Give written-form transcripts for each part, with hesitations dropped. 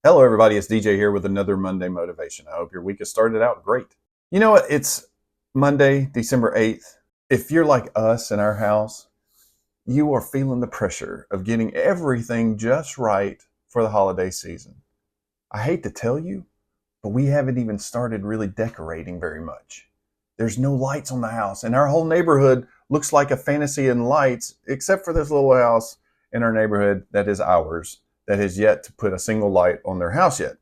Hello, everybody. It's DJ here with another Monday Motivation. I hope your week has started out great. You know what? It's Monday, December 8th. If you're like us in our house, you are feeling the pressure of getting everything just right for the holiday season. I hate to tell you, but we haven't even started really decorating very much. There's no lights on the house, and our whole neighborhood looks like a fantasy in lights, except for this little house in our neighborhood that is ours, that has yet to put a single light on their house yet.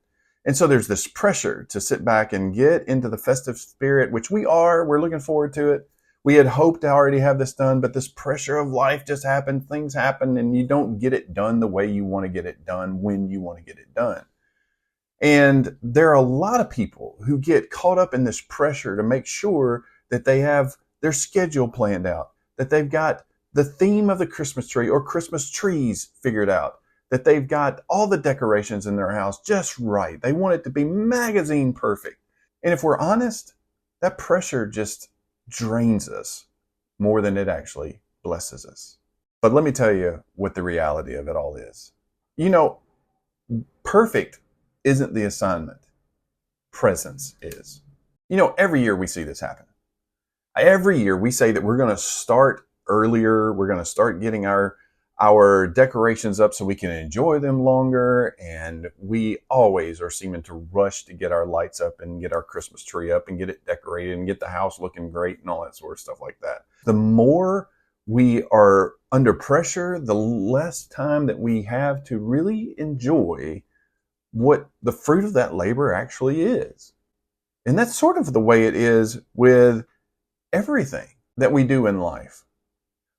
And so there's this pressure to sit back and get into the festive spirit, which we're looking forward to it. We had hoped to already have this done, but this pressure of life just happened, things happen, and you don't get it done the way you want to get it done when you want to get it done. And there are a lot of people who get caught up in this pressure to make sure that they have their schedule planned out, that they've got the theme of the Christmas tree or Christmas trees figured out, that they've got all the decorations in their house just right. They want it to be magazine perfect. And if we're honest, that pressure just drains us more than it actually blesses us. But let me tell you what the reality of it all is. Perfect isn't the assignment. Presence is. Every year we see this happen. Every year we say that we're going to start earlier. We're going to start getting our decorations up so we can enjoy them longer. And we always are seeming to rush to get our lights up and get our Christmas tree up and get it decorated and get the house looking great and all that sort of stuff like that. The more we are under pressure, the less time that we have to really enjoy what the fruit of that labor actually is. And that's sort of the way it is with everything that we do in life.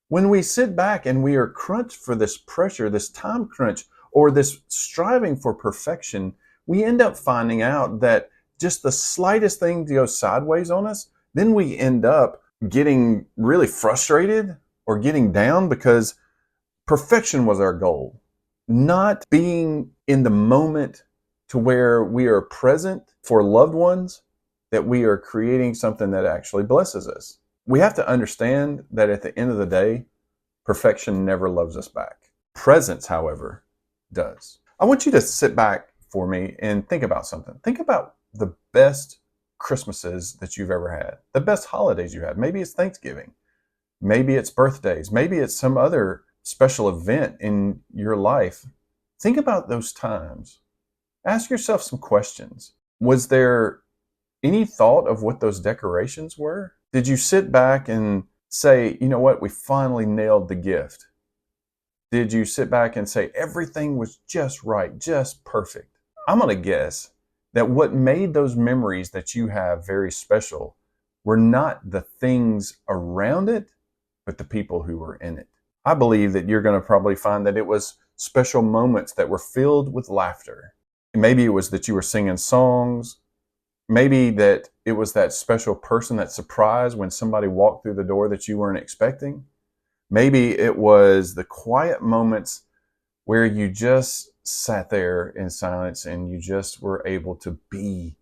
When we sit back and we are crunched for this pressure, this time crunch, or this striving for perfection, we end up finding out that just the slightest thing goes sideways on us, then we end up getting really frustrated or getting down because perfection was our goal. Not being in the moment to where we are present for loved ones, that we are creating something that actually blesses us. We have to understand that at the end of the day, perfection never loves us back. Presence, however, does. I want you to sit back for me and think about something. Think about the best Christmases that you've ever had, the best holidays you had. Maybe it's Thanksgiving. Maybe it's birthdays. Maybe it's some other special event in your life. Think about those times. Ask yourself some questions. Was there any thought of what those decorations were? Did you sit back and say, you know what, we finally nailed the gift? Did you sit back and say, everything was just right, just perfect? I'm going to guess that what made those memories that you have very special were not the things around it, but the people who were in it. I believe that you're going to probably find that it was special moments that were filled with laughter. Maybe it was that you were singing songs. Maybe that it was that special person, that surprise when somebody walked through the door that you weren't expecting. Maybe it was the quiet moments where you just sat there in silence and you just were able to be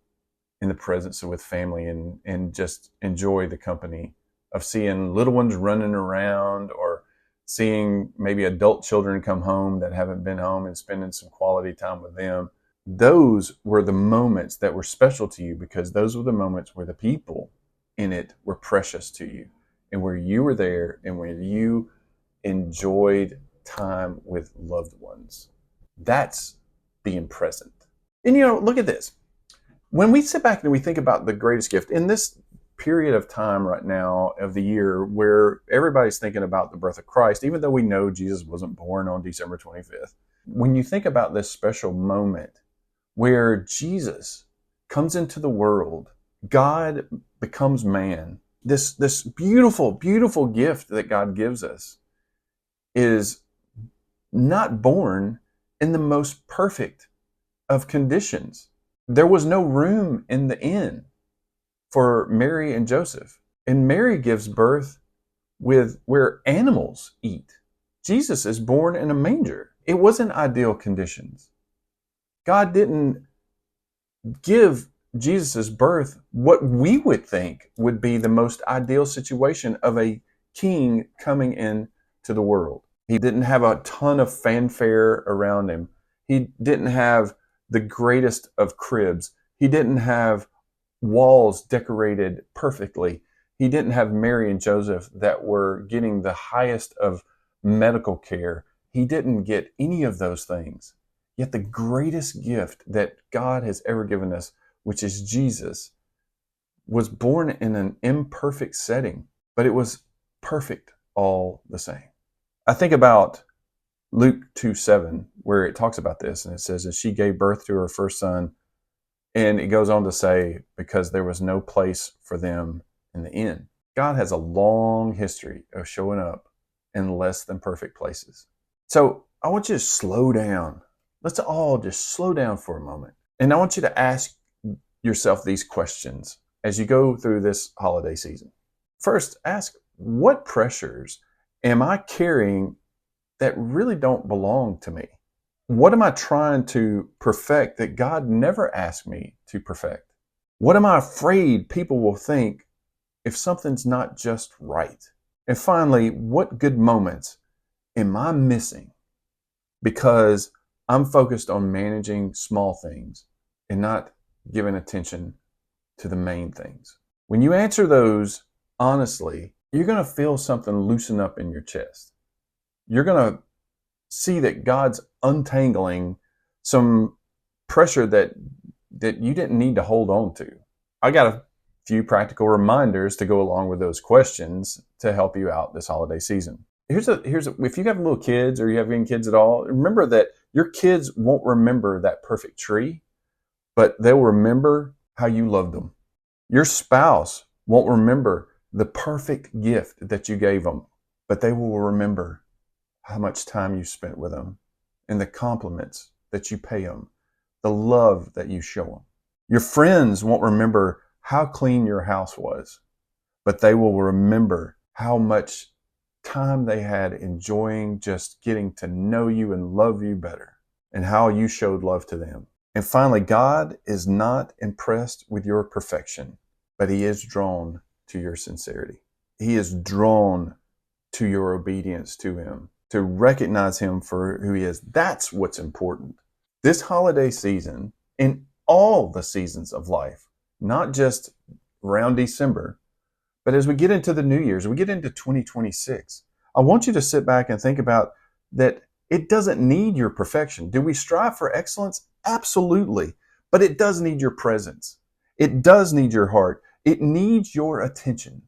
in the presence with family and just enjoy the company of seeing little ones running around, or seeing maybe adult children come home that haven't been home and spending some quality time with them. Those were the moments that were special to you because those were the moments where the people in it were precious to you and where you were there and where you enjoyed time with loved ones. That's being present. And look at this. When we sit back and we think about the greatest gift in this period of time right now of the year where everybody's thinking about the birth of Christ, even though we know Jesus wasn't born on December 25th, when you think about this special moment where Jesus comes into the world, God becomes man. This beautiful, beautiful gift that God gives us is not born in the most perfect of conditions. There was no room in the inn for Mary and Joseph. And Mary gives birth with where animals eat. Jesus is born in a manger. It wasn't ideal conditions. God didn't give Jesus' birth what we would think would be the most ideal situation of a king coming into the world. He didn't have a ton of fanfare around him. He didn't have the greatest of cribs. He didn't have walls decorated perfectly. He didn't have Mary and Joseph that were getting the highest of medical care. He didn't get any of those things. Yet the greatest gift that God has ever given us, which is Jesus, was born in an imperfect setting, but it was perfect all the same. I think about Luke 2:7, where it talks about this, and it says, "And she gave birth to her first son," and it goes on to say, "because there was no place for them in the inn." God has a long history of showing up in less than perfect places. So I want you to slow down. Let's all just slow down for a moment. And I want you to ask yourself these questions as you go through this holiday season. First, ask, what pressures am I carrying that really don't belong to me? What am I trying to perfect that God never asked me to perfect? What am I afraid people will think if something's not just right? And finally, what good moments am I missing because I'm focused on managing small things and not giving attention to the main things? When you answer those honestly, you're going to feel something loosen up in your chest. You're going to see that God's untangling some pressure that you didn't need to hold on to. I got a few practical reminders to go along with those questions to help you out this holiday season. Here's if you have little kids or you have any kids at all, remember that your kids won't remember that perfect tree, but they'll remember how you loved them. Your spouse won't remember the perfect gift that you gave them, but they will remember how much time you spent with them and the compliments that you pay them, the love that you show them. Your friends won't remember how clean your house was, but they will remember how much time they had enjoying just getting to know you and love you better, and how you showed love to them. And finally, God is not impressed with your perfection, but He is drawn to your sincerity. He is drawn to your obedience to Him, to recognize Him for who He is. That's what's important. This holiday season, in all the seasons of life, not just around December, but as we get into the New Year's, we get into 2026, I want you to sit back and think about that it doesn't need your perfection. Do we strive for excellence? Absolutely. But it does need your presence. It does need your heart. It needs your attention.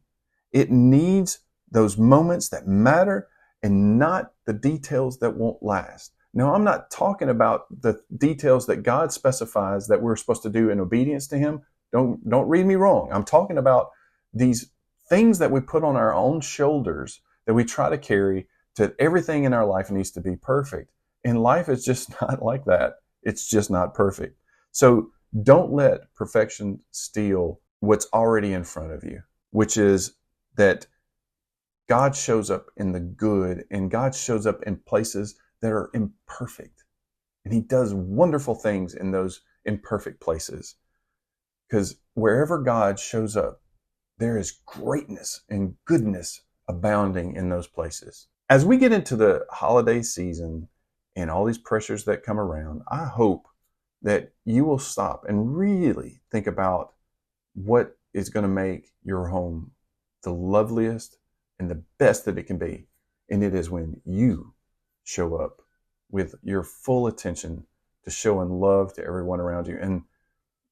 It needs those moments that matter and not the details that won't last. Now, I'm not talking about the details that God specifies that we're supposed to do in obedience to Him. Don't read me wrong. I'm talking about these things that we put on our own shoulders that we try to carry to everything in our life needs to be perfect. And life is just not like that. It's just not perfect. So don't let perfection steal what's already in front of you, which is that God shows up in the good, and God shows up in places that are imperfect. And He does wonderful things in those imperfect places. Because wherever God shows up, there is greatness and goodness abounding in those places. As we get into the holiday season and all these pressures that come around, I hope that you will stop and really think about what is going to make your home the loveliest and the best that it can be. And it is when you show up with your full attention to showing love to everyone around you. And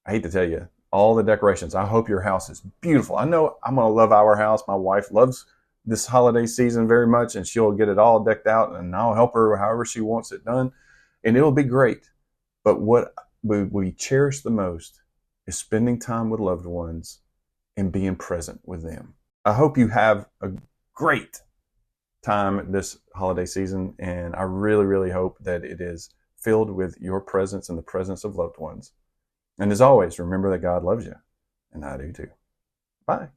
I hate to tell you, all the decorations, I hope your house is beautiful. I know I'm going to love our house. My wife loves this holiday season very much, and she'll get it all decked out, and I'll help her however she wants it done, and it'll be great. But what we cherish the most is spending time with loved ones and being present with them. I hope you have a great time this holiday season, and I really, really hope that it is filled with your presence and the presence of loved ones. And as always, remember that God loves you, and I do too. Bye.